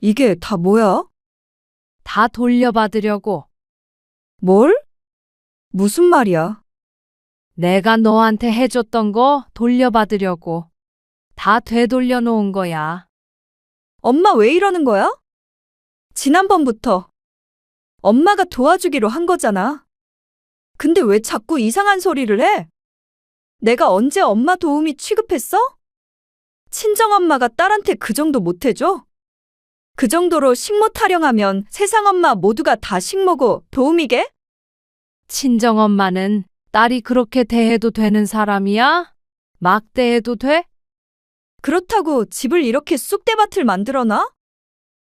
이게 다 뭐야? 다 돌려받으려고. 뭘? 무슨 말이야? 내가 너한테 해줬던 거 돌려받으려고. 다 되돌려 놓은 거야. 엄마 왜 이러는 거야? 지난번부터 엄마가 도와주기로 한 거잖아. 근데 왜 자꾸 이상한 소리를 해? 내가 언제 엄마 도움이 취급했어? 친정엄마가 딸한테 그 정도 못해줘? 그 정도로 식모 타령하면 세상 엄마 모두가 다 식모고 도우미게? 친정엄마는 딸이 그렇게 대해도 되는 사람이야? 막 대해도 돼? 그렇다고 집을 이렇게 쑥대밭을 만들어놔?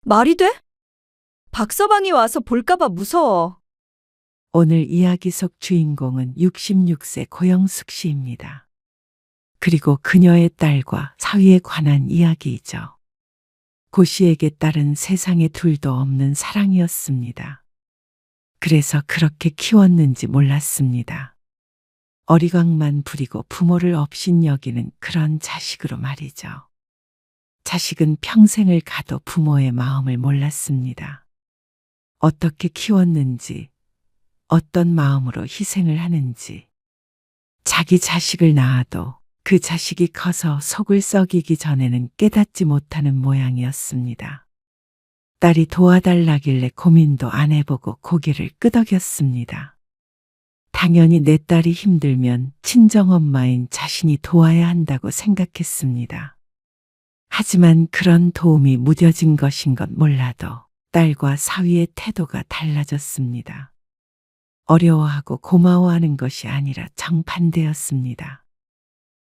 말이 돼? 박서방이 와서 볼까봐 무서워. 오늘 이야기 속 주인공은 66세 고영숙 씨입니다. 그리고 그녀의 딸과 사위에 관한 이야기이죠. 고 씨에게 딸은 세상에 둘도 없는 사랑이었습니다. 그래서 그렇게 키웠는지 몰랐습니다. 어리광만 부리고 부모를 업신여기는 그런 자식으로 말이죠. 자식은 평생을 가도 부모의 마음을 몰랐습니다. 어떻게 키웠는지, 어떤 마음으로 희생을 하는지, 자기 자식을 낳아도 그 자식이 커서 속을 썩이기 전에는 깨닫지 못하는 모양이었습니다. 딸이 도와달라길래 고민도 안 해보고 고개를 끄덕였습니다. 당연히 내 딸이 힘들면 친정엄마인 자신이 도와야 한다고 생각했습니다. 하지만 그런 도움이 무뎌진 것인 건 몰라도 딸과 사위의 태도가 달라졌습니다. 어려워하고 고마워하는 것이 아니라 정반대였습니다.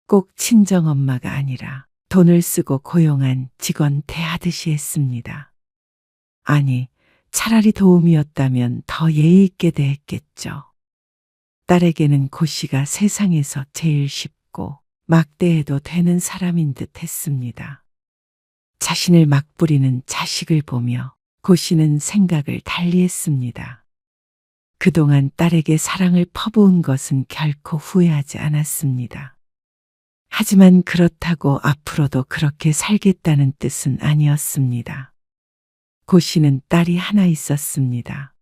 꼭 친정엄마가 아니라 돈을 쓰고 고용한 직원 대하듯이 했습니다. 아니, 차라리 도움이었다면 더 예의 있게 대했겠죠. 딸에게는 고 씨가 세상에서 제일 쉽고 막대해도 되는 사람인 듯 했습니다. 자신을 막 부리는 자식을 보며 고 씨는 생각을 달리했습니다. 그동안 딸에게 사랑을 퍼부은 것은 결코 후회하지 않았습니다. 하지만 그렇다고 앞으로도 그렇게 살겠다는 뜻은 아니었습니다. 고 씨는 딸이 하나 있었습니다.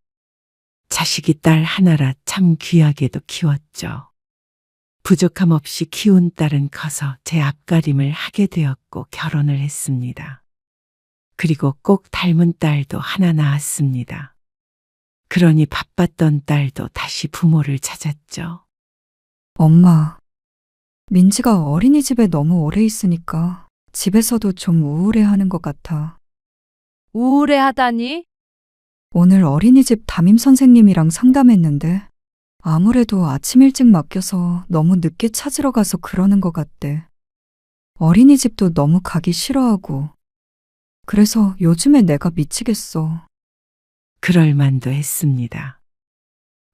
자식이 딸 하나라 참 귀하게도 키웠죠. 부족함 없이 키운 딸은 커서 제 앞가림을 하게 되었고 결혼을 했습니다. 그리고 꼭 닮은 딸도 하나 낳았습니다. 그러니 바빴던 딸도 다시 부모를 찾았죠. 엄마, 민지가 어린이집에 너무 오래 있으니까 집에서도 좀 우울해하는 것 같아. 우울해하다니? 오늘 어린이집 담임 선생님이랑 상담했는데 아무래도 아침 일찍 맡겨서 너무 늦게 찾으러 가서 그러는 것 같대. 어린이집도 너무 가기 싫어하고. 그래서 요즘에 내가 미치겠어. 그럴 만도 했습니다.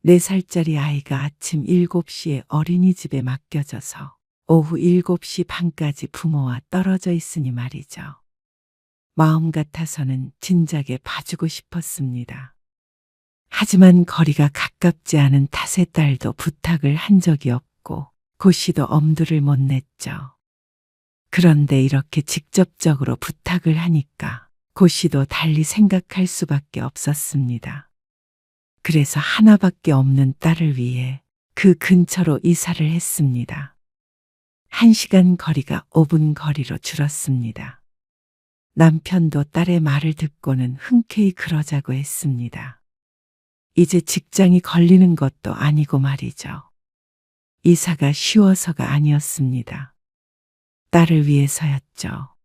4살짜리 아이가 아침 7시에 어린이집에 맡겨져서 오후 7시 반까지 부모와 떨어져 있으니 말이죠. 마음 같아서는 진작에 봐주고 싶었습니다. 하지만 거리가 가깝지 않은 탓에 딸도 부탁을 한 적이 없고 고 씨도 엄두를 못 냈죠. 그런데 이렇게 직접적으로 부탁을 하니까 고 씨도 달리 생각할 수밖에 없었습니다. 그래서 하나밖에 없는 딸을 위해 그 근처로 이사를 했습니다. 1시간 거리가 5분 거리로 줄었습니다. 남편도 딸의 말을 듣고는 흔쾌히 그러자고 했습니다. 이제 직장이 걸리는 것도 아니고 말이죠. 이사가 쉬워서가 아니었습니다. 딸을 위해서였죠.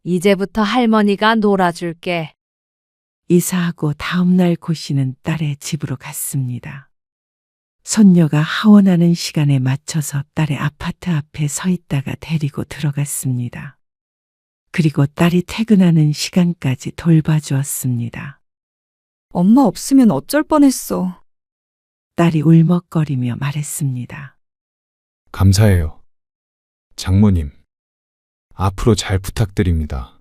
이제부터 할머니가 놀아줄게. 이사하고 다음날 고 씨는 딸의 집으로 갔습니다. 손녀가 하원하는 시간에 맞춰서 딸의 아파트 앞에 서 있다가 데리고 들어갔습니다. 그리고 딸이 퇴근하는 시간까지 돌봐주었습니다. 엄마 없으면 어쩔 뻔했어. 딸이 울먹거리며 말했습니다. 감사해요. 장모님, 앞으로 잘 부탁드립니다.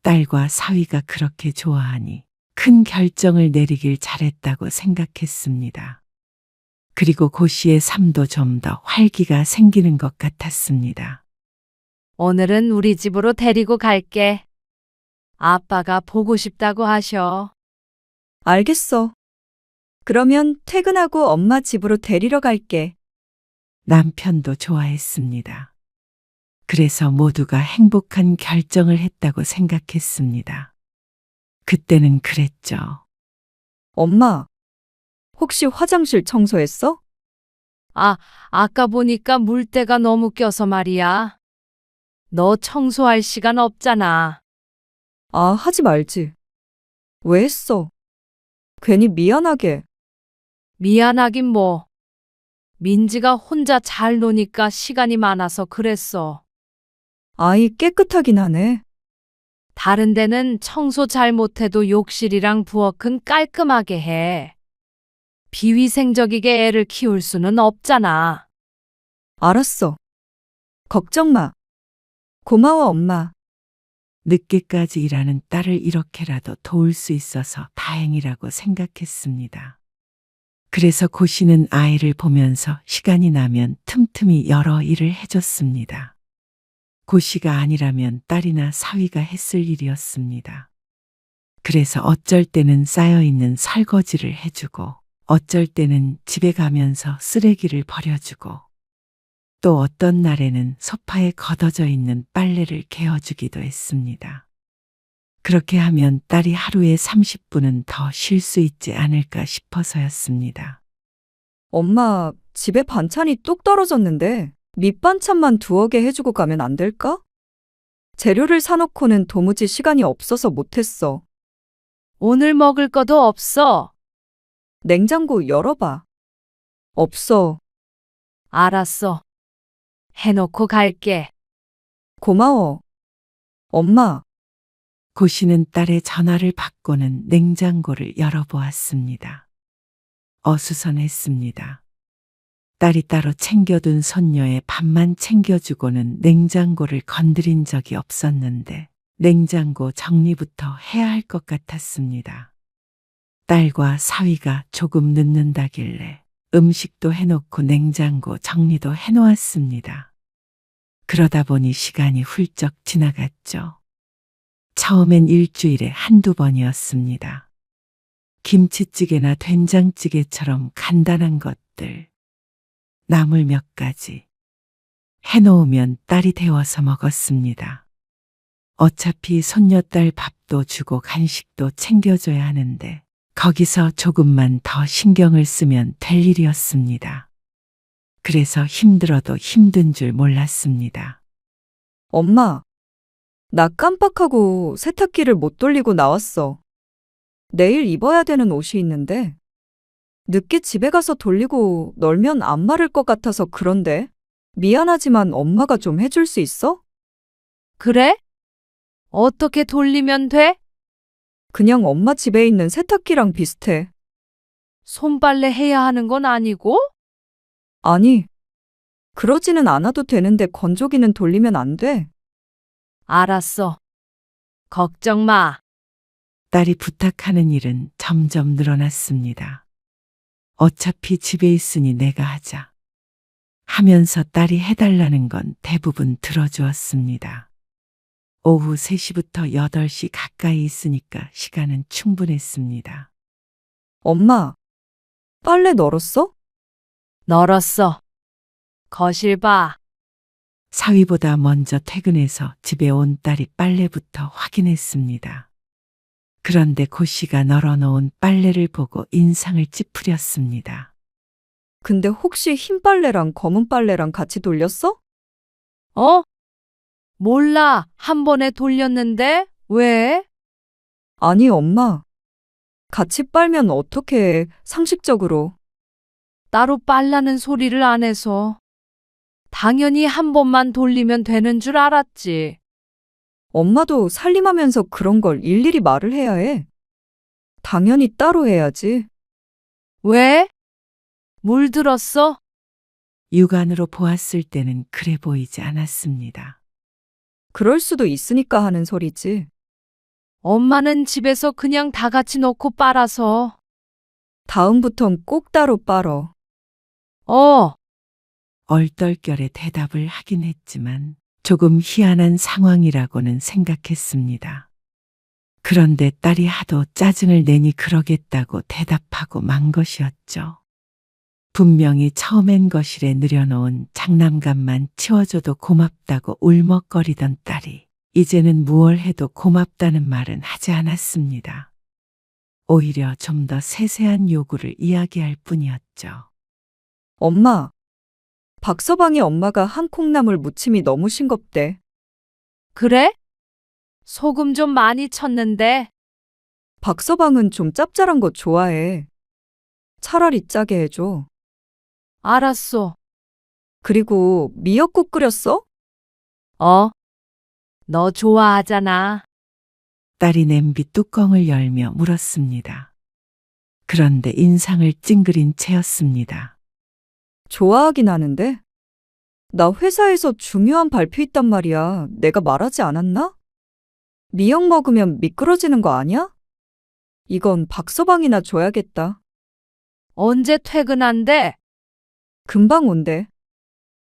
딸과 사위가 그렇게 좋아하니 큰 결정을 내리길 잘했다고 생각했습니다. 그리고 고 씨의 삶도 좀 더 활기가 생기는 것 같았습니다. 오늘은 우리 집으로 데리고 갈게. 아빠가 보고 싶다고 하셔. 알겠어. 그러면 퇴근하고 엄마 집으로 데리러 갈게. 남편도 좋아했습니다. 그래서 모두가 행복한 결정을 했다고 생각했습니다. 그때는 그랬죠. 엄마, 혹시 화장실 청소했어? 아까 보니까 물때가 너무 껴서 말이야. 너 청소할 시간 없잖아. 아, 하지 말지. 왜 했어? 괜히 미안하게. 미안하긴 뭐. 민지가 혼자 잘 노니까 시간이 많아서 그랬어. 아이 깨끗하긴 하네. 다른 데는 청소 잘 못해도 욕실이랑 부엌은 깔끔하게 해. 비위생적이게 애를 키울 수는 없잖아. 알았어. 걱정 마. 고마워, 엄마. 늦게까지 일하는 딸을 이렇게라도 도울 수 있어서 다행이라고 생각했습니다. 그래서 고 씨는 아이를 보면서 시간이 나면 틈틈이 여러 일을 해줬습니다. 고 씨가 아니라면 딸이나 사위가 했을 일이었습니다. 그래서 어쩔 때는 쌓여있는 설거지를 해주고, 어쩔 때는 집에 가면서 쓰레기를 버려주고, 또 어떤 날에는 소파에 걷어져 있는 빨래를 개어주기도 했습니다. 그렇게 하면 딸이 하루에 30분은 더 쉴 수 있지 않을까 싶어서였습니다. 엄마, 집에 반찬이 뚝 떨어졌는데 밑반찬만 두어 개 해주고 가면 안 될까? 재료를 사놓고는 도무지 시간이 없어서 못했어. 오늘 먹을 것도 없어. 냉장고 열어봐. 없어. 알았어. 해놓고 갈게. 고마워. 엄마, 고 씨는 딸의 전화를 받고는 냉장고를 열어보았습니다. 어수선했습니다. 딸이 따로 챙겨둔 손녀의 밥만 챙겨주고는 냉장고를 건드린 적이 없었는데 냉장고 정리부터 해야 할 것 같았습니다. 딸과 사위가 조금 늦는다길래 음식도 해놓고 냉장고 정리도 해놓았습니다. 그러다 보니 시간이 훌쩍 지나갔죠. 처음엔 일주일에 한두 번이었습니다. 김치찌개나 된장찌개처럼 간단한 것들, 나물 몇 가지 해놓으면 딸이 데워서 먹었습니다. 어차피 손녀딸 밥도 주고 간식도 챙겨줘야 하는데 거기서 조금만 더 신경을 쓰면 될 일이었습니다. 그래서 힘들어도 힘든 줄 몰랐습니다. 엄마. 나 깜빡하고 세탁기를 못 돌리고 나왔어. 내일 입어야 되는 옷이 있는데 늦게 집에 가서 돌리고 널면 안 마를 것 같아서 그런데 미안하지만 엄마가 좀 해줄 수 있어? 그래? 어떻게 돌리면 돼? 그냥 엄마 집에 있는 세탁기랑 비슷해. 손빨래 해야 하는 건 아니고? 아니, 그러지는 않아도 되는데 건조기는 돌리면 안 돼. 알았어. 걱정 마. 딸이 부탁하는 일은 점점 늘어났습니다. 어차피 집에 있으니 내가 하자 하면서 딸이 해달라는 건 대부분 들어주었습니다. 오후 3시부터 8시 가까이 있으니까 시간은 충분했습니다. 엄마, 빨래 널었어? 널었어. 거실 봐. 사위보다 먼저 퇴근해서 집에 온 딸이 빨래부터 확인했습니다. 그런데 고 씨가 널어놓은 빨래를 보고 인상을 찌푸렸습니다. 근데 혹시 흰 빨래랑 검은 빨래랑 같이 돌렸어? 어? 몰라. 한 번에 돌렸는데? 왜? 아니, 엄마. 같이 빨면 어떻게 해, 상식적으로. 따로 빨라는 소리를 안 해서. 당연히 한 번만 돌리면 되는 줄 알았지. 엄마도 살림하면서 그런 걸 일일이 말을 해야 해. 당연히 따로 해야지. 왜? 물들었어? 육안으로 보았을 때는 그래 보이지 않았습니다. 그럴 수도 있으니까 하는 소리지. 엄마는 집에서 그냥 다 같이 넣고 빨아서. 다음부턴 꼭 따로 빨어. 어, 얼떨결에 대답을 하긴 했지만 조금 희한한 상황이라고는 생각했습니다. 그런데 딸이 하도 짜증을 내니 그러겠다고 대답하고 만 것이었죠. 분명히 처음엔 거실에 늘여놓은 장난감만 치워줘도 고맙다고 울먹거리던 딸이 이제는 무얼 해도 고맙다는 말은 하지 않았습니다. 오히려 좀 더 세세한 요구를 이야기할 뿐이었죠. 엄마, 박서방이 엄마가 한 콩나물 무침이 너무 싱겁대. 그래? 소금 좀 많이 쳤는데. 박서방은 좀 짭짤한 거 좋아해. 차라리 짜게 해줘. 알았어. 그리고 미역국 끓였어? 어? 너 좋아하잖아. 딸이 냄비 뚜껑을 열며 물었습니다. 그런데 인상을 찡그린 채였습니다. 좋아하긴 하는데. 나 회사에서 중요한 발표 있단 말이야. 내가 말하지 않았나? 미역 먹으면 미끄러지는 거 아니야? 이건 박서방이나 줘야겠다. 언제 퇴근한대? 금방 온대.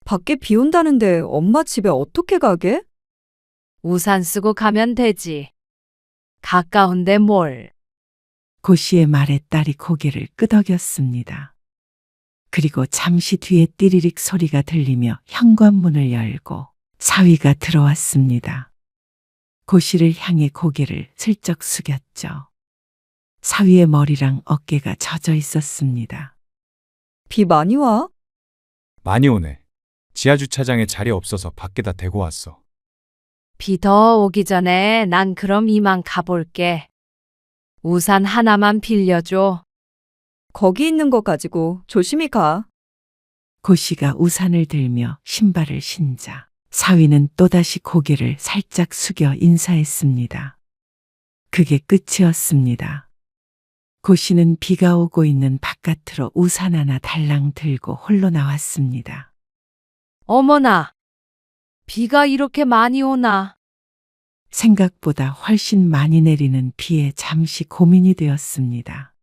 밖에 비 온다는데 엄마 집에 어떻게 가게? 우산 쓰고 가면 되지. 가까운데 뭘. 고씨의 말에 딸이 고개를 끄덕였습니다. 그리고 잠시 뒤에 띠리릭 소리가 들리며 현관문을 열고 사위가 들어왔습니다. 고씨를 향해 고개를 슬쩍 숙였죠. 사위의 머리랑 어깨가 젖어 있었습니다. 비 많이 와? 많이 오네. 지하 주차장에 자리 없어서 밖에다 대고 왔어. 비 더 오기 전에 난 그럼 이만 가볼게. 우산 하나만 빌려줘. 거기 있는 거 가지고 조심히 가. 고씨가 우산을 들며 신발을 신자 사위는 또다시 고개를 살짝 숙여 인사했습니다. 그게 끝이었습니다. 고씨는 비가 오고 있는 바깥으로 우산 하나 달랑 들고 홀로 나왔습니다. 어머나, 비가 이렇게 많이 오나? 생각보다 훨씬 많이 내리는 비에 잠시 고민이 되었습니다.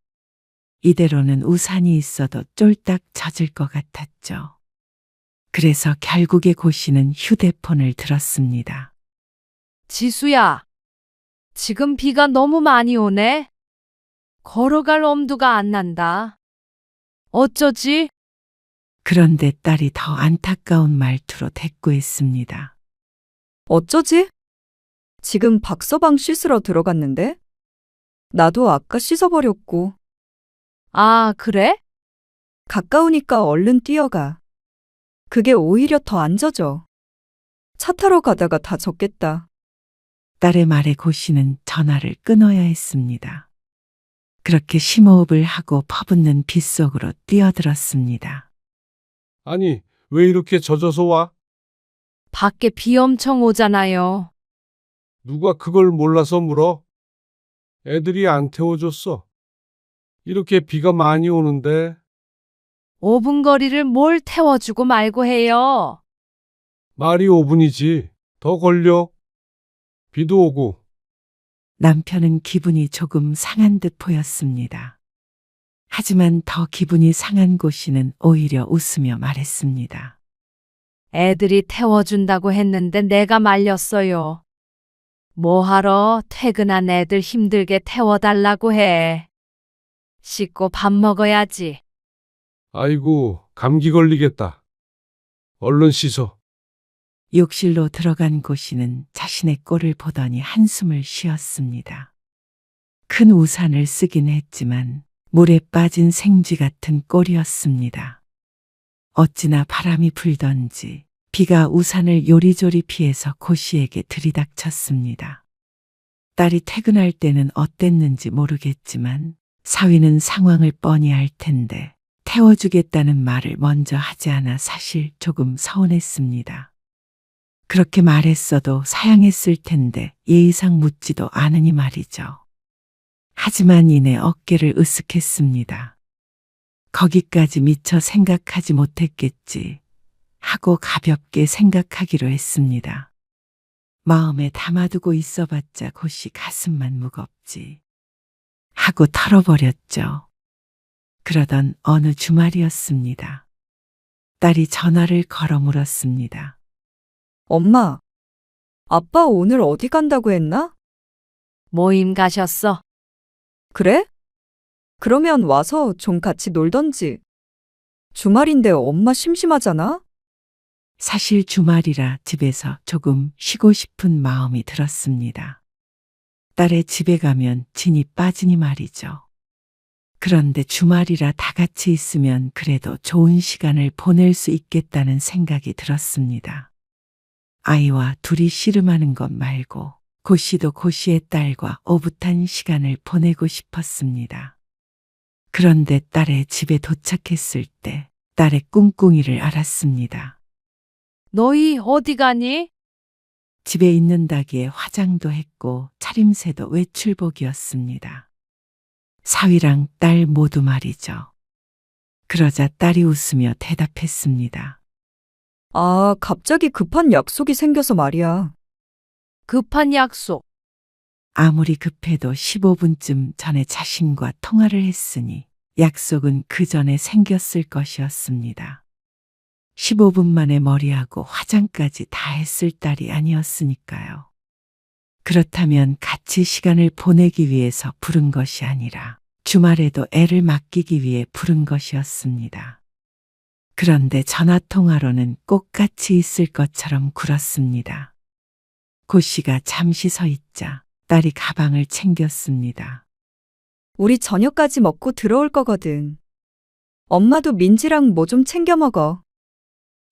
이대로는 우산이 있어도 쫄딱 젖을 것 같았죠. 그래서 결국에 고씨는 휴대폰을 들었습니다. 지수야, 지금 비가 너무 많이 오네? 걸어갈 엄두가 안 난다. 어쩌지? 그런데 딸이 더 안타까운 말투로 대꾸했습니다. 어쩌지? 지금 박서방 씻으러 들어갔는데? 나도 아까 씻어버렸고. 아, 그래? 가까우니까 얼른 뛰어가. 그게 오히려 더 안 젖어. 차 타러 가다가 다 젖겠다. 딸의 말에 고씨는 전화를 끊어야 했습니다. 그렇게 심호흡을 하고 퍼붓는 빗속으로 뛰어들었습니다. 아니, 왜 이렇게 젖어서 와? 밖에 비 엄청 오잖아요. 누가 그걸 몰라서 물어? 애들이 안 태워줬어. 이렇게 비가 많이 오는데 5분 거리를 뭘 태워주고 말고 해요. 말이 5분이지. 더 걸려. 비도 오고. 남편은 기분이 조금 상한 듯 보였습니다. 하지만 더 기분이 상한 고씨는 오히려 웃으며 말했습니다. 애들이 태워준다고 했는데 내가 말렸어요. 뭐하러 퇴근한 애들 힘들게 태워달라고 해. 씻고 밥 먹어야지. 아이고, 감기 걸리겠다. 얼른 씻어. 욕실로 들어간 고씨는 자신의 꼴을 보더니 한숨을 쉬었습니다. 큰 우산을 쓰긴 했지만 물에 빠진 생쥐 같은 꼴이었습니다. 어찌나 바람이 불던지 비가 우산을 요리조리 피해서 고씨에게 들이닥쳤습니다. 딸이 퇴근할 때는 어땠는지 모르겠지만 사위는 상황을 뻔히 알 텐데 태워주겠다는 말을 먼저 하지 않아 사실 조금 서운했습니다. 그렇게 말했어도 사양했을 텐데 예의상 묻지도 않으니 말이죠. 하지만 이내 어깨를 으쓱했습니다. 거기까지 미처 생각하지 못했겠지 하고 가볍게 생각하기로 했습니다. 마음에 담아두고 있어봤자 곧이 가슴만 무겁지 하고 털어버렸죠. 그러던 어느 주말이었습니다. 딸이 전화를 걸어 물었습니다. 엄마, 아빠 오늘 어디 간다고 했나? 모임 가셨어? 그래? 그러면 와서 좀 같이 놀던지. 주말인데 엄마 심심하잖아? 사실 주말이라 집에서 조금 쉬고 싶은 마음이 들었습니다. 딸의 집에 가면 진이 빠지니 말이죠. 그런데 주말이라 다 같이 있으면 그래도 좋은 시간을 보낼 수 있겠다는 생각이 들었습니다. 아이와 둘이 씨름하는 것 말고 고씨도 고씨의 딸과 오붓한 시간을 보내고 싶었습니다. 그런데 딸의 집에 도착했을 때 딸의 꿍꿍이를 알았습니다. 너희 어디 가니? 집에 있는다기에 화장도 했고 차림새도 외출복이었습니다. 사위랑 딸 모두 말이죠. 그러자 딸이 웃으며 대답했습니다. 아, 갑자기 급한 약속이 생겨서 말이야. 급한 약속. 아무리 급해도 15분쯤 전에 자신과 통화를 했으니 약속은 그 전에 생겼을 것이었습니다. 15분 만에 머리하고 화장까지 다 했을 딸이 아니었으니까요. 그렇다면 같이 시간을 보내기 위해서 부른 것이 아니라 주말에도 애를 맡기기 위해 부른 것이었습니다. 그런데 전화통화로는 꼭 같이 있을 것처럼 굴었습니다. 고씨가 잠시 서 있자 딸이 가방을 챙겼습니다. 우리 저녁까지 먹고 들어올 거거든. 엄마도 민지랑 뭐 좀 챙겨 먹어.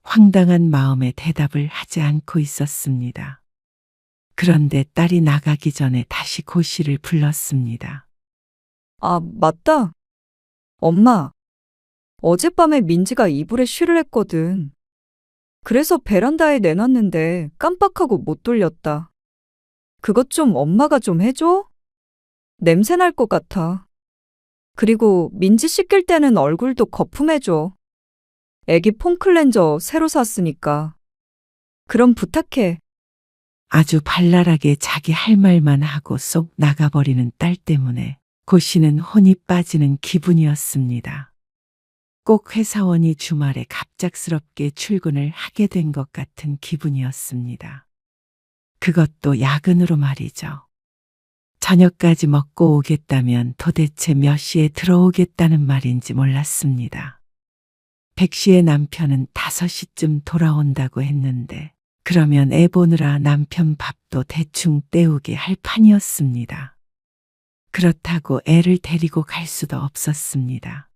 황당한 마음에 대답을 하지 않고 있었습니다. 그런데 딸이 나가기 전에 다시 고씨를 불렀습니다. 아, 맞다. 엄마, 어젯밤에 민지가 이불에 쉬를 했거든. 그래서 베란다에 내놨는데 깜빡하고 못 돌렸다. 그것 좀 엄마가 좀 해줘? 냄새 날 것 같아. 그리고 민지 씻길 때는 얼굴도 거품해줘. 애기 폼클렌저 새로 샀으니까. 그럼 부탁해. 아주 발랄하게 자기 할 말만 하고 쏙 나가버리는 딸 때문에 고씨는 혼이 빠지는 기분이었습니다. 꼭 회사원이 주말에 갑작스럽게 출근을 하게 된 것 같은 기분이었습니다. 그것도 야근으로 말이죠. 저녁까지 먹고 오겠다면 도대체 몇 시에 들어오겠다는 말인지 몰랐습니다. 백 씨의 남편은 5시쯤 돌아온다고 했는데 그러면 애 보느라 남편 밥도 대충 때우게 할 판이었습니다. 그렇다고 애를 데리고 갈 수도 없었습니다.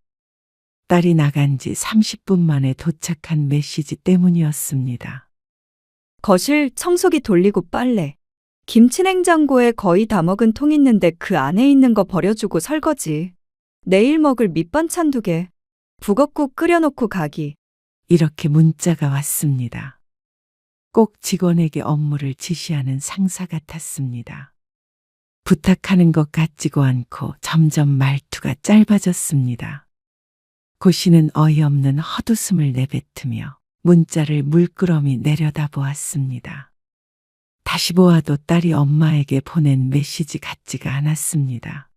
딸이 나간 지 30분 만에 도착한 메시지 때문이었습니다. 거실 청소기 돌리고 빨래. 김치 냉장고에 거의 다 먹은 통 있는데 그 안에 있는 거 버려주고 설거지. 내일 먹을 밑반찬 2개. 북엇국 끓여놓고 가기. 이렇게 문자가 왔습니다. 꼭 직원에게 업무를 지시하는 상사 같았습니다. 부탁하는 것 같지고 않고 점점 말투가 짧아졌습니다. 고씨는 어이없는 헛웃음을 내뱉으며 문자를 물끄러미 내려다보았습니다. 다시 보아도 딸이 엄마에게 보낸 메시지 같지가 않았습니다.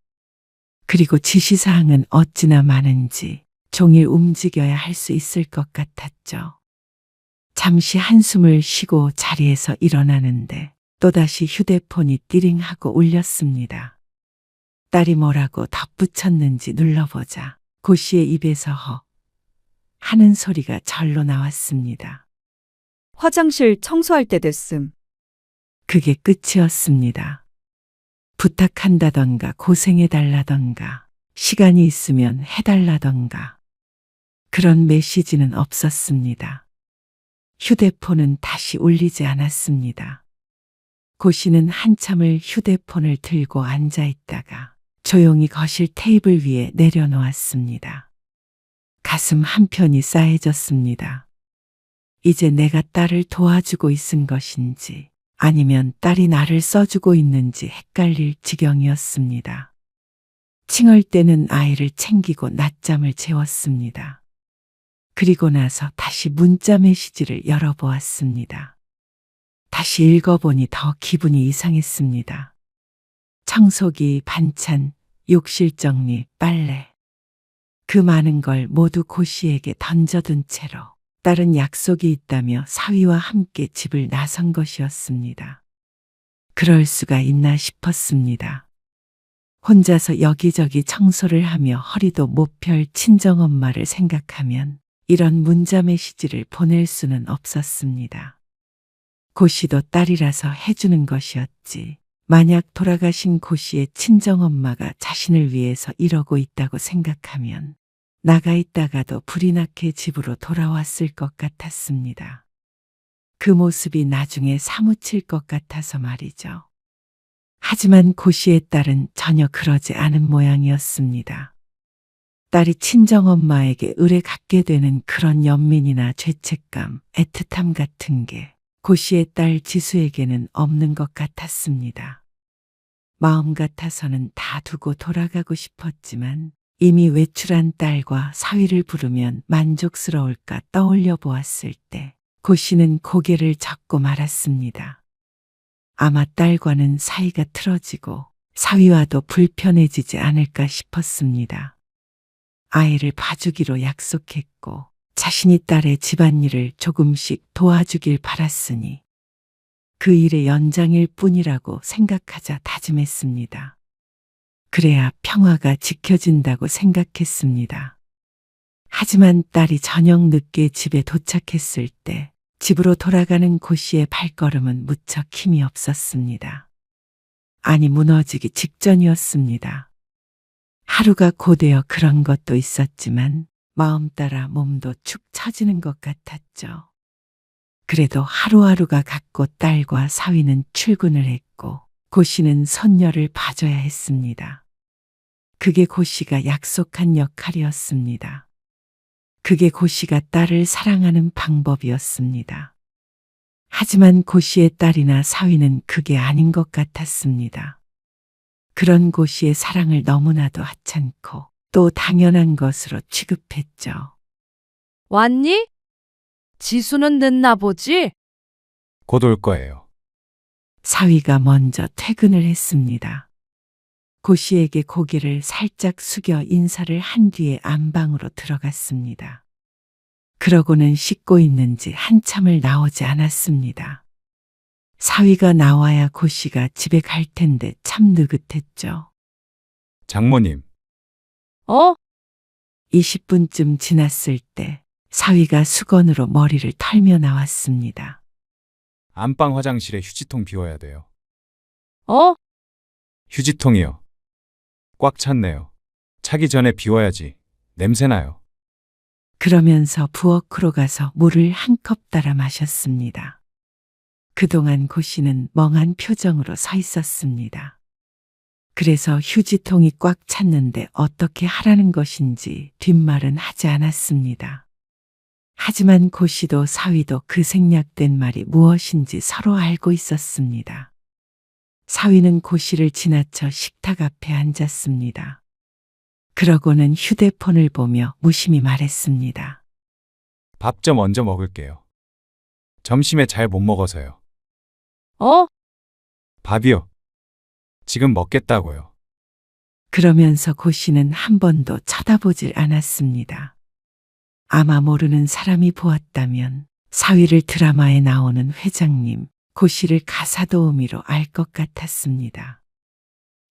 그리고 지시사항은 어찌나 많은지 종일 움직여야 할 수 있을 것 같았죠. 잠시 한숨을 쉬고 자리에서 일어나는데 또다시 휴대폰이 띠링하고 울렸습니다. 딸이 뭐라고 덧붙였는지 눌러보자 고씨의 입에서 허 하는 소리가 절로 나왔습니다. 화장실 청소할 때 됐음. 그게 끝이었습니다. 부탁한다던가 고생해달라던가 시간이 있으면 해달라던가 그런 메시지는 없었습니다. 휴대폰은 다시 울리지 않았습니다. 고씨는 한참을 휴대폰을 들고 앉아 있다가 조용히 거실 테이블 위에 내려놓았습니다. 가슴 한편이 싸해졌습니다. 이제 내가 딸을 도와주고 있은 것인지 아니면 딸이 나를 써주고 있는지 헷갈릴 지경이었습니다. 칭얼 때는 아이를 챙기고 낮잠을 재웠습니다. 그리고 나서 다시 문자 메시지를 열어보았습니다. 다시 읽어보니 더 기분이 이상했습니다. 청소기, 반찬, 욕실 정리, 빨래. 그 많은 걸 모두 고씨에게 던져둔 채로 딸은 약속이 있다며 사위와 함께 집을 나선 것이었습니다. 그럴 수가 있나 싶었습니다. 혼자서 여기저기 청소를 하며 허리도 못 펼 친정엄마를 생각하면 이런 문자 메시지를 보낼 수는 없었습니다. 고씨도 딸이라서 해주는 것이었지. 만약 돌아가신 고씨의 친정엄마가 자신을 위해서 이러고 있다고 생각하면 나가 있다가도 불이 나게 집으로 돌아왔을 것 같았습니다. 그 모습이 나중에 사무칠 것 같아서 말이죠. 하지만 고씨의 딸은 전혀 그러지 않은 모양이었습니다. 딸이 친정엄마에게 의뢰 갖게 되는 그런 연민이나 죄책감, 애틋함 같은 게 고씨의 딸 지수에게는 없는 것 같았습니다. 마음 같아서는 다 두고 돌아가고 싶었지만 이미 외출한 딸과 사위를 부르면 만족스러울까 떠올려 보았을 때 고씨는 고개를 젓고 말았습니다. 아마 딸과는 사이가 틀어지고 사위와도 불편해지지 않을까 싶었습니다. 아이를 봐주기로 약속했고 자신이 딸의 집안일을 조금씩 도와주길 바랐으니 그 일의 연장일 뿐이라고 생각하자 다짐했습니다. 그래야 평화가 지켜진다고 생각했습니다. 하지만 딸이 저녁 늦게 집에 도착했을 때 집으로 돌아가는 고씨의 발걸음은 무척 힘이 없었습니다. 아니 무너지기 직전이었습니다. 하루가 고되어 그런 것도 있었지만 마음 따라 몸도 축 처지는 것 같았죠. 그래도 하루하루가 갔고 딸과 사위는 출근을 했고 고씨는 손녀를 봐줘야 했습니다. 그게 고씨가 약속한 역할이었습니다. 그게 고씨가 딸을 사랑하는 방법이었습니다. 하지만 고씨의 딸이나 사위는 그게 아닌 것 같았습니다. 그런 고씨의 사랑을 너무나도 하찮고 또 당연한 것으로 취급했죠. 왔니? 지수는 늦나 보지? 곧 올 거예요. 사위가 먼저 퇴근을 했습니다. 고씨에게 고개를 살짝 숙여 인사를 한 뒤에 안방으로 들어갔습니다. 그러고는 씻고 있는지 한참을 나오지 않았습니다. 사위가 나와야 고씨가 집에 갈 텐데 참 느긋했죠. 장모님, 20분쯤 지났을 때 사위가 수건으로 머리를 털며 나왔습니다. 안방 화장실에 휴지통 비워야 돼요. 휴지통이요. 꽉 찼네요. 차기 전에 비워야지. 냄새나요. 그러면서 부엌으로 가서 물을 한 컵 따라 마셨습니다. 그동안 고씨는 멍한 표정으로 서 있었습니다. 그래서 휴지통이 꽉 찼는데 어떻게 하라는 것인지 뒷말은 하지 않았습니다. 하지만 고씨도 사위도 그 생략된 말이 무엇인지 서로 알고 있었습니다. 사위는 고씨를 지나쳐 식탁 앞에 앉았습니다. 그러고는 휴대폰을 보며 무심히 말했습니다. 밥 좀 먼저 먹을게요. 점심에 잘 못 먹어서요. 밥이요. 지금 먹겠다고요. 그러면서 고씨는 한 번도 쳐다보질 않았습니다. 아마 모르는 사람이 보았다면 사위를 드라마에 나오는 회장님, 고씨를 가사도우미로 알 것 같았습니다.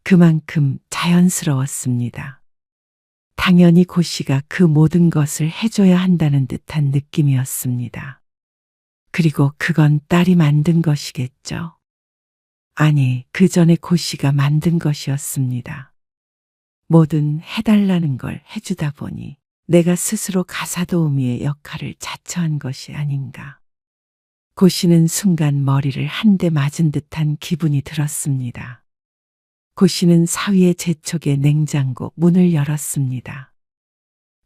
그만큼 자연스러웠습니다. 당연히 고씨가 그 모든 것을 해줘야 한다는 듯한 느낌이었습니다. 그리고 그건 딸이 만든 것이겠죠. 아니, 그 전에 고씨가 만든 것이었습니다. 뭐든 해달라는 걸 해주다 보니 내가 스스로 가사도우미의 역할을 자처한 것이 아닌가. 고씨는 순간 머리를 한 대 맞은 듯한 기분이 들었습니다. 고씨는 사위의 재촉에 냉장고 문을 열었습니다.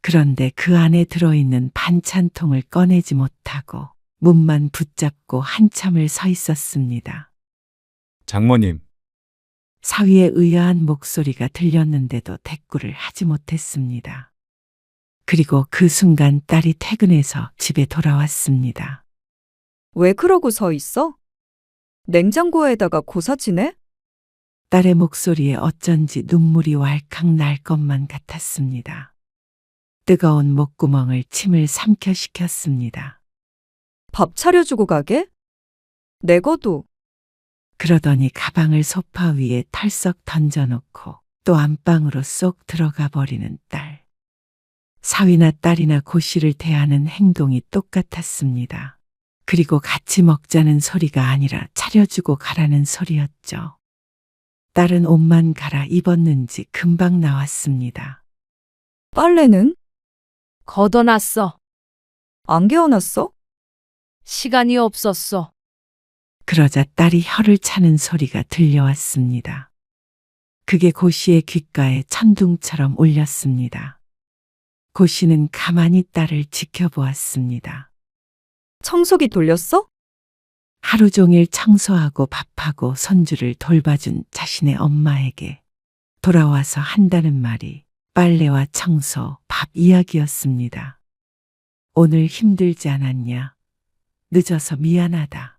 그런데 그 안에 들어있는 반찬통을 꺼내지 못하고 문만 붙잡고 한참을 서 있었습니다. 장모님, 사위의 의아한 목소리가 들렸는데도 대꾸를 하지 못했습니다. 그리고 그 순간 딸이 퇴근해서 집에 돌아왔습니다. 왜 그러고 서 있어? 냉장고에다가 고사지네? 딸의 목소리에 어쩐지 눈물이 왈칵 날 것만 같았습니다. 뜨거운 목구멍을 침을 삼켜식혔습니다. 밥 차려주고 가게? 내거도 그러더니 가방을 소파 위에 털썩 던져놓고 또 안방으로 쏙 들어가 버리는 딸. 사위나 딸이나 고씨를 대하는 행동이 똑같았습니다. 그리고 같이 먹자는 소리가 아니라 차려주고 가라는 소리였죠. 딸은 옷만 갈아 입었는지 금방 나왔습니다. 빨래는? 걷어놨어. 안 개어놨어? 시간이 없었어. 그러자 딸이 혀를 차는 소리가 들려왔습니다. 그게 고씨의 귓가에 천둥처럼 울렸습니다. 고씨는 가만히 딸을 지켜보았습니다. 청소기 돌렸어? 하루 종일 청소하고 밥하고 손주를 돌봐준 자신의 엄마에게 돌아와서 한다는 말이 빨래와 청소, 밥 이야기였습니다. 오늘 힘들지 않았냐? 늦어서 미안하다.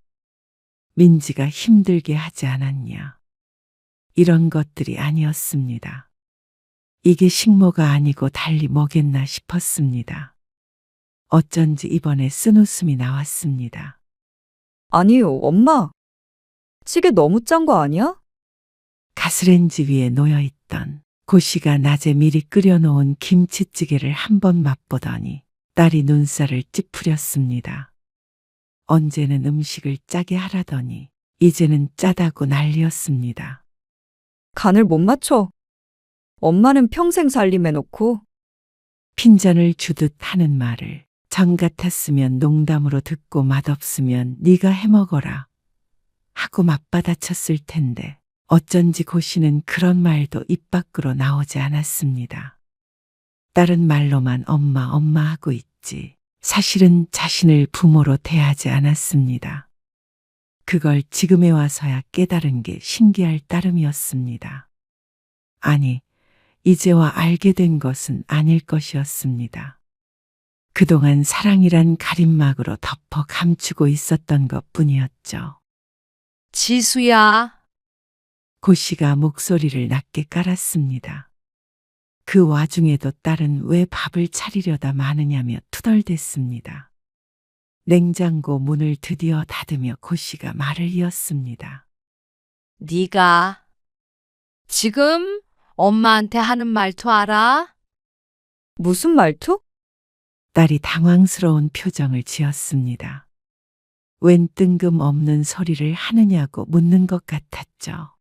민지가 힘들게 하지 않았냐? 이런 것들이 아니었습니다. 이게 식모가 아니고 달리 뭐겠나 싶었습니다. 어쩐지 이번에 쓴웃음이 나왔습니다. 아니요, 엄마. 찌개 너무 짠 거 아니야? 가스레인지 위에 놓여있던 고씨가 낮에 미리 끓여놓은 김치찌개를 한번 맛보더니 딸이 눈살을 찌푸렸습니다. 언제는 음식을 짜게 하라더니 이제는 짜다고 난리였습니다. 간을 못 맞춰. 엄마는 평생 살림해놓고. 핀잔을 주듯 하는 말을 정 같았으면 농담으로 듣고 맛없으면 네가 해먹어라 하고 맞받아쳤을 텐데 어쩐지 고씨는 그런 말도 입 밖으로 나오지 않았습니다. 딸은 말로만 엄마 엄마 하고 있지 사실은 자신을 부모로 대하지 않았습니다. 그걸 지금에 와서야 깨달은 게 신기할 따름이었습니다. 아니, 이제와 알게 된 것은 아닐 것이었습니다. 그동안 사랑이란 가림막으로 덮어 감추고 있었던 것뿐이었죠. 지수야. 고씨가 목소리를 낮게 깔았습니다. 그 와중에도 딸은 왜 밥을 차리려다 마느냐며 투덜댔습니다. 냉장고 문을 드디어 닫으며 고씨가 말을 이었습니다. 네가 지금 엄마한테 하는 말투 알아? 무슨 말투? 딸이 당황스러운 표정을 지었습니다. 웬 뜬금없는 소리를 하느냐고 묻는 것 같았죠.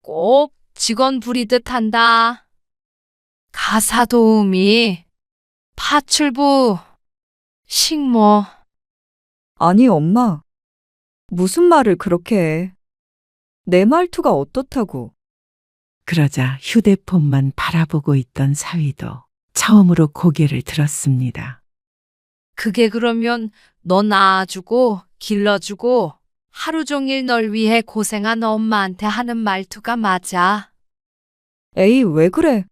꼭 직원 부리듯 한다. 가사 도우미, 파출부, 식모. 아니, 엄마. 무슨 말을 그렇게 해. 내 말투가 어떻다고. 그러자 휴대폰만 바라보고 있던 사위도 처음으로 고개를 들었습니다. 그게 그러면 너 낳아주고 길러주고 하루 종일 널 위해 고생한 엄마한테 하는 말투가 맞아. 에이, 왜 그래?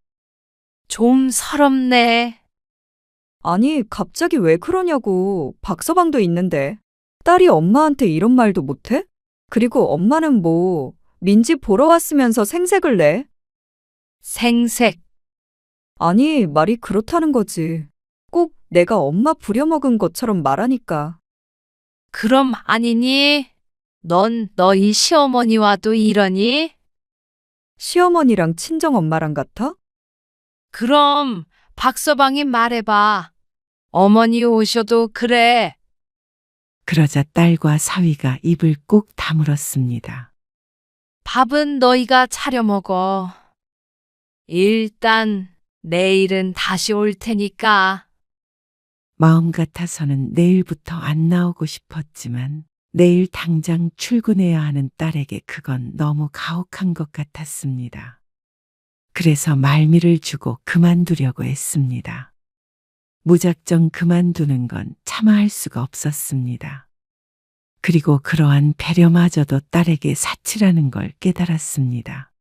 좀 서럽네. 아니, 갑자기 왜 그러냐고. 박서방도 있는데. 딸이 엄마한테 이런 말도 못해? 그리고 엄마는 뭐, 민지 보러 왔으면서 생색을 내? 생색. 아니, 말이 그렇다는 거지. 꼭 내가 엄마 부려먹은 것처럼 말하니까. 그럼 아니니? 넌 너희 시어머니와도 이러니? 시어머니랑 친정엄마랑 같아? 그럼 박서방이 말해봐. 어머니 오셔도 그래. 그러자 딸과 사위가 입을 꾹 다물었습니다. 밥은 너희가 차려 먹어. 일단 내일은 다시 올 테니까. 마음 같아서는 내일부터 안 나오고 싶었지만 내일 당장 출근해야 하는 딸에게 그건 너무 가혹한 것 같았습니다. 그래서 말미를 주고 그만두려고 했습니다. 무작정 그만두는 건 차마 할 수가 없었습니다. 그리고 그러한 배려마저도 딸에게 사치라는 걸 깨달았습니다.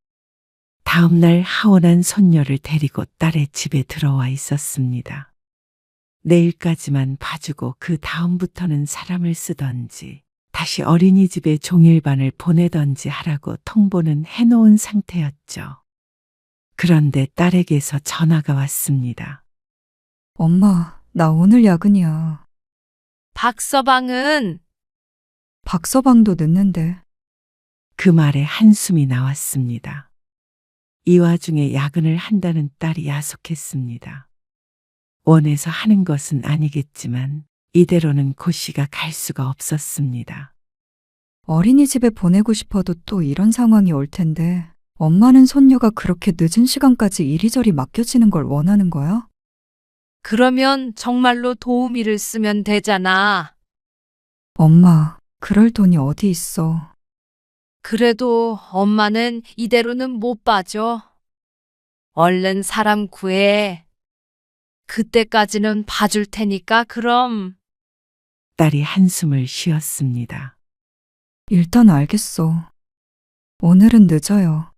다음 날 하원한 손녀를 데리고 딸의 집에 들어와 있었습니다. 내일까지만 봐주고 그 다음부터는 사람을 쓰던지 다시 어린이집에 종일반을 보내던지 하라고 통보는 해놓은 상태였죠. 그런데 딸에게서 전화가 왔습니다. 엄마, 나 오늘 야근이야. 박서방은 박서방도 늦는데. 그 말에 한숨이 나왔습니다. 이 와중에 야근을 한다는 딸이 야속했습니다. 원해서 하는 것은 아니겠지만 이대로는 고 씨가 갈 수가 없었습니다. 어린이집에 보내고 싶어도 또 이런 상황이 올 텐데, 엄마는 손녀가 그렇게 늦은 시간까지 이리저리 맡겨지는 걸 원하는 거야? 그러면 정말로 도우미를 쓰면 되잖아. 엄마, 그럴 돈이 어디 있어. 그래도 엄마는 이대로는 못 봐줘. 얼른 사람 구해. 그때까지는 봐줄 테니까 그럼. 딸이 한숨을 쉬었습니다. 일단 알겠어. 오늘은 늦어요.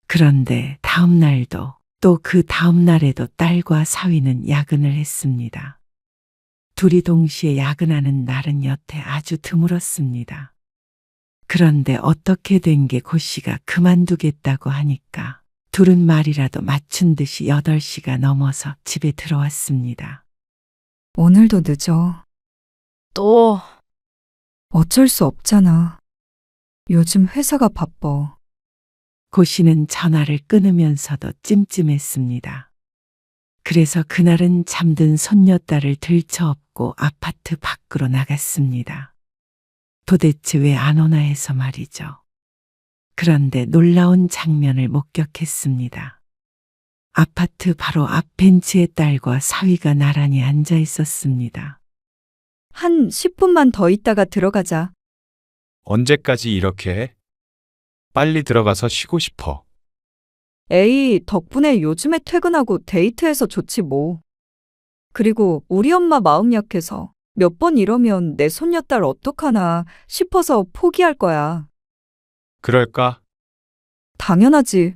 그런데 다음 날도 또 그 다음 날에도 딸과 사위는 야근을 했습니다. 둘이 동시에 야근하는 날은 여태 아주 드물었습니다. 그런데 어떻게 된 게 고 씨가 그만두겠다고 하니까 둘은 말이라도 맞춘 듯이 8시가 넘어서 집에 들어왔습니다. 오늘도 늦어. 또 어쩔 수 없잖아. 요즘 회사가 바빠. 고 씨는 전화를 끊으면서도 찜찜했습니다. 그래서 그날은 잠든 손녀딸을 들쳐업고 아파트 밖으로 나갔습니다. 도대체 왜 안 오나 해서 말이죠. 그런데 놀라운 장면을 목격했습니다. 아파트 바로 앞 벤치에 딸과 사위가 나란히 앉아 있었습니다. 한 10분만 더 있다가 들어가자. 언제까지 이렇게 해? 빨리 들어가서 쉬고 싶어. 에이, 덕분에 요즘에 퇴근하고 데이트해서 좋지 뭐. 그리고 우리 엄마 마음 약해서 몇 번 이러면 내 손녀딸 어떡하나 싶어서 포기할 거야. 그럴까? 당연하지.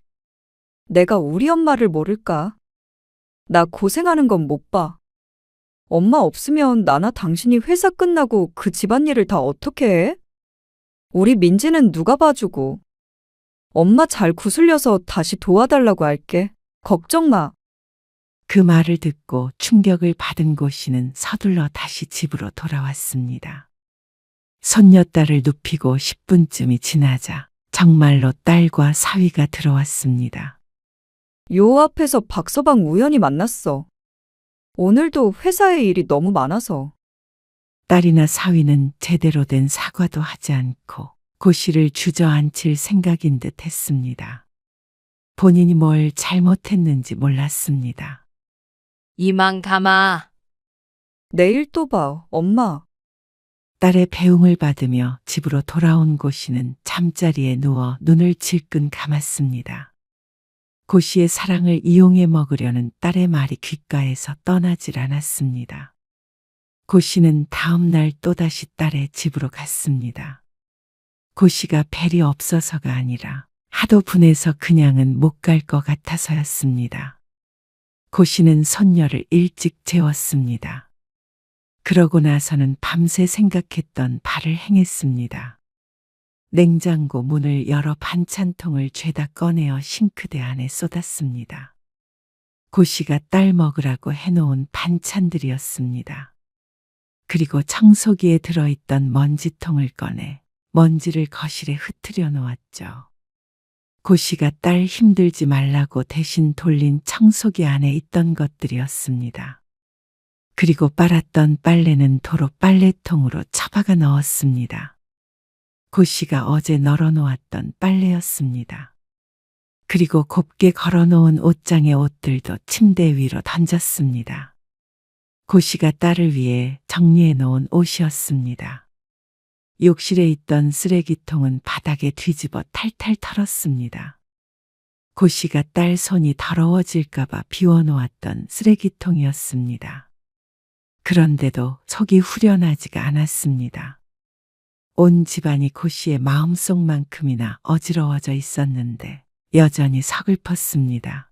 내가 우리 엄마를 모를까? 나 고생하는 건 못 봐. 엄마 없으면 나나 당신이 회사 끝나고 그 집안일을 다 어떻게 해? 우리 민지는 누가 봐주고. 엄마 잘 구슬려서 다시 도와달라고 할게. 걱정 마. 그 말을 듣고 충격을 받은 고 씨는 서둘러 다시 집으로 돌아왔습니다. 손녀딸을 눕히고 10분쯤이 지나자 정말로 딸과 사위가 들어왔습니다. 요 앞에서 박서방 우연히 만났어. 오늘도 회사에 일이 너무 많아서. 딸이나 사위는 제대로 된 사과도 하지 않고 고 씨를 주저앉힐 생각인 듯 했습니다. 본인이 뭘 잘못했는지 몰랐습니다. 이만 가마. 내일 또 봐, 엄마. 딸의 배웅을 받으며 집으로 돌아온 고 씨는 잠자리에 누워 눈을 질끈 감았습니다. 고 씨의 사랑을 이용해 먹으려는 딸의 말이 귓가에서 떠나질 않았습니다. 고 씨는 다음 날 또다시 딸의 집으로 갔습니다. 고 씨가 벨이 없어서가 아니라 하도 분해서 그냥은 못 갈 것 같아서였습니다. 고 씨는 손녀를 일찍 재웠습니다. 그러고 나서는 밤새 생각했던 바를 행했습니다. 냉장고 문을 열어 반찬통을 죄다 꺼내어 싱크대 안에 쏟았습니다. 고 씨가 딸 먹으라고 해놓은 반찬들이었습니다. 그리고 청소기에 들어있던 먼지통을 꺼내 먼지를 거실에 흩트려 놓았죠. 고 씨가 딸 힘들지 말라고 대신 돌린 청소기 안에 있던 것들이었습니다. 그리고 빨았던 빨래는 도로 빨래통으로 처박아 넣었습니다. 고 씨가 어제 널어놓았던 빨래였습니다. 그리고 곱게 걸어놓은 옷장의 옷들도 침대 위로 던졌습니다. 고 씨가 딸을 위해 정리해 놓은 옷이었습니다. 욕실에 있던 쓰레기통은 바닥에 뒤집어 탈탈 털었습니다. 고 씨가 딸 손이 더러워질까봐 비워놓았던 쓰레기통이었습니다. 그런데도 속이 후련하지가 않았습니다. 온 집안이 고 씨의 마음속만큼이나 어지러워져 있었는데 여전히 서글펐습니다.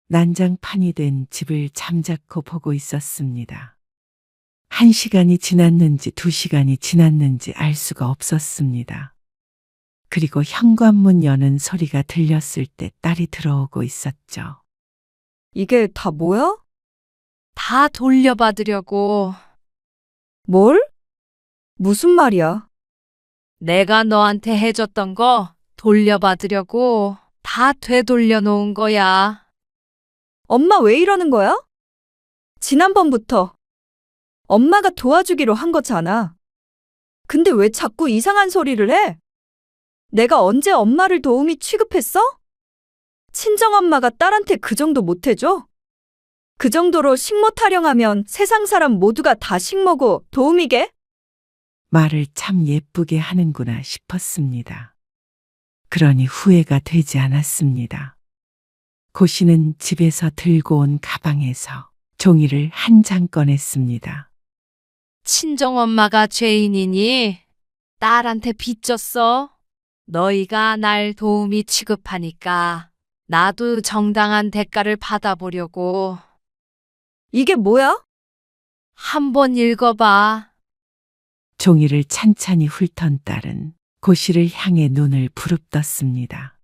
난장판이 된 집을 잠자코 보고 있었습니다. 1시간이 지났는지 2시간이 지났는지 알 수가 없었습니다. 그리고 현관문 여는 소리가 들렸을 때 딸이 들어오고 있었죠. 이게 다 뭐야? 다 돌려받으려고. 뭘? 무슨 말이야? 내가 너한테 해줬던 거 돌려받으려고 다 되돌려 놓은 거야. 엄마 왜 이러는 거야? 지난번부터 엄마가 도와주기로 한 거잖아. 근데 왜 자꾸 이상한 소리를 해? 내가 언제 엄마를 도우미 취급했어? 친정엄마가 딸한테 그 정도 못 해줘? 그 정도로 식모 타령하면 세상 사람 모두가 다 식모고 도우미게? 말을 참 예쁘게 하는구나 싶었습니다. 그러니 후회가 되지 않았습니다. 고 씨는 집에서 들고 온 가방에서 종이를 한 장 꺼냈습니다. 친정엄마가 죄인이니 딸한테 빚졌어. 너희가 날 도우미 취급하니까 나도 정당한 대가를 받아보려고. 이게 뭐야? 한번 읽어봐. 종이를 찬찬히 훑던 딸은 고 씨를 향해 눈을 부릅떴습니다.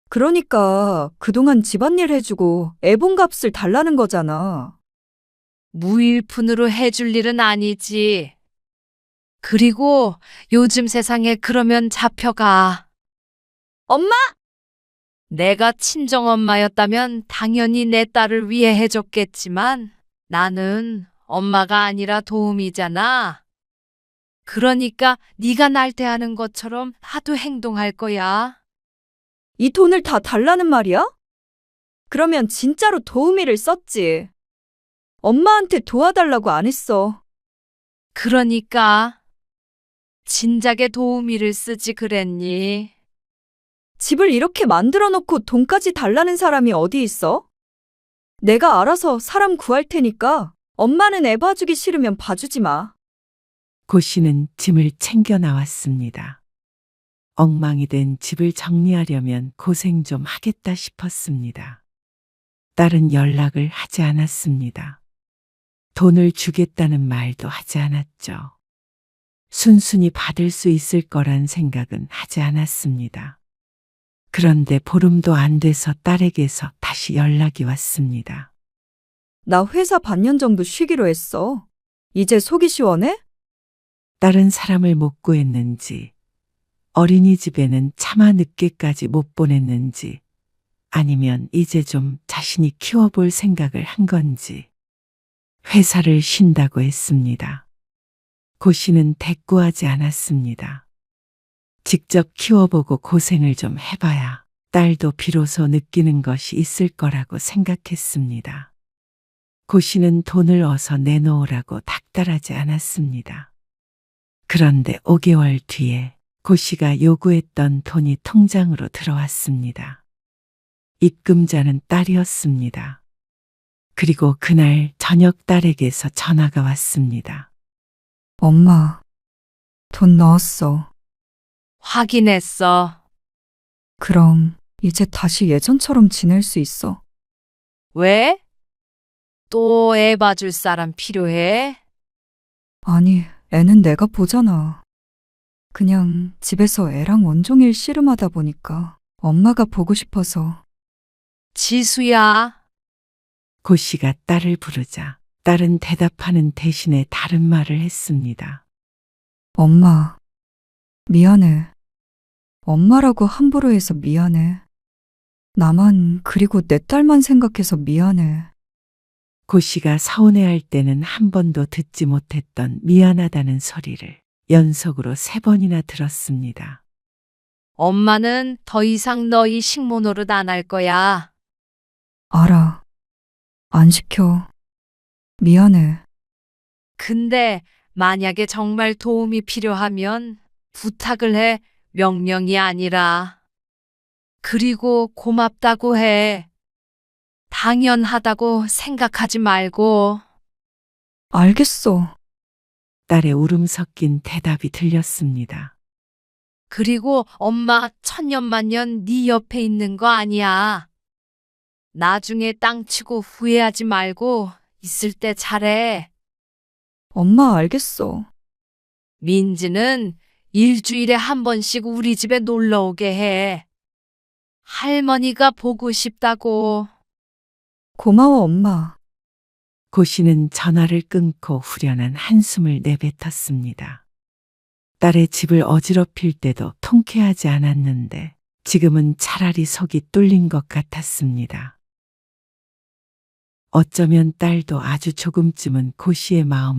그러니까 그동안 집안일 해주고 애봉값을 달라는 거잖아. 무일푼으로 해줄 일은 아니지. 그리고 요즘 세상에 그러면 잡혀가. 엄마! 내가 친정엄마였다면 당연히 내 딸을 위해 해줬겠지만 나는 엄마가 아니라 도움이잖아. 그러니까 네가 날 대하는 것처럼 하도 행동할 거야. 이 돈을 다 달라는 말이야? 그러면 진짜로 도우미를 썼지. 엄마한테 도와달라고 안 했어. 그러니까 진작에 도우미를 쓰지 그랬니? 집을 이렇게 만들어 놓고 돈까지 달라는 사람이 어디 있어? 내가 알아서 사람 구할 테니까 엄마는 애 봐주기 싫으면 봐주지 마. 고 씨는 짐을 챙겨 나왔습니다. 엉망이 된 집을 정리하려면 고생 좀 하겠다 싶었습니다. 딸은 연락을 하지 않았습니다. 돈을 주겠다는 말도 하지 않았죠. 순순히 받을 수 있을 거란 생각은 하지 않았습니다. 그런데 보름도 안 돼서 딸에게서 다시 연락이 왔습니다. 나 회사 반년 정도 쉬기로 했어. 이제 속이 시원해? 다른 사람을 못 구했는지, 어린이집에는 차마 늦게까지 못 보냈는지, 아니면 이제 좀 자신이 키워볼 생각을 한 건지, 회사를 쉰다고 했습니다. 고 씨는 대꾸하지 않았습니다. 직접 키워보고 고생을 좀 해봐야 딸도 비로소 느끼는 것이 있을 거라고 생각했습니다. 고 씨는 돈을 어서 내놓으라고 닥달하지 않았습니다. 그런데 5개월 뒤에 고 씨가 요구했던 돈이 통장으로 들어왔습니다. 입금자는 딸이었습니다. 그리고 그날 저녁 딸에게서 전화가 왔습니다. 엄마, 돈 넣었어. 확인했어. 그럼 이제 다시 예전처럼 지낼 수 있어. 왜? 또 애 봐줄 사람 필요해? 아니, 애는 내가 보잖아. 그냥 집에서 애랑 온종일 씨름하다 보니까 엄마가 보고 싶어서. 지수야. 고 씨가 딸을 부르자 딸은 대답하는 대신에 다른 말을 했습니다. 엄마, 미안해. 엄마라고 함부로 해서 미안해. 나만 그리고 내 딸만 생각해서 미안해. 고 씨가 서운해할 때는 한 번도 듣지 못했던 미안하다는 소리를 연속으로 3번이나 들었습니다. 엄마는 더 이상 너희 식모 노릇 안 할 거야. 알아. 안 시켜. 미안해. 근데 만약에 정말 도움이 필요하면 부탁을 해. 명령이 아니라. 그리고 고맙다고 해. 당연하다고 생각하지 말고. 알겠어. 딸의 울음 섞인 대답이 들렸습니다. 그리고 엄마 천년만년 네 옆에 있는 거 아니야. 나중에 땅 치고 후회하지 말고 있을 때 잘해. 엄마 알겠어. 민지는 일주일에 한 번씩 우리 집에 놀러 오게 해. 할머니가 보고 싶다고. 고마워, 엄마. 고 씨는 전화를 끊고 후련한 한숨을 내뱉었습니다. 딸의 집을 어지럽힐 때도 통쾌하지 않았는데 지금은 차라리 속이 뚫린 것 같았습니다. 어쩌면 딸도 아주 조금쯤은 고씨의 마음을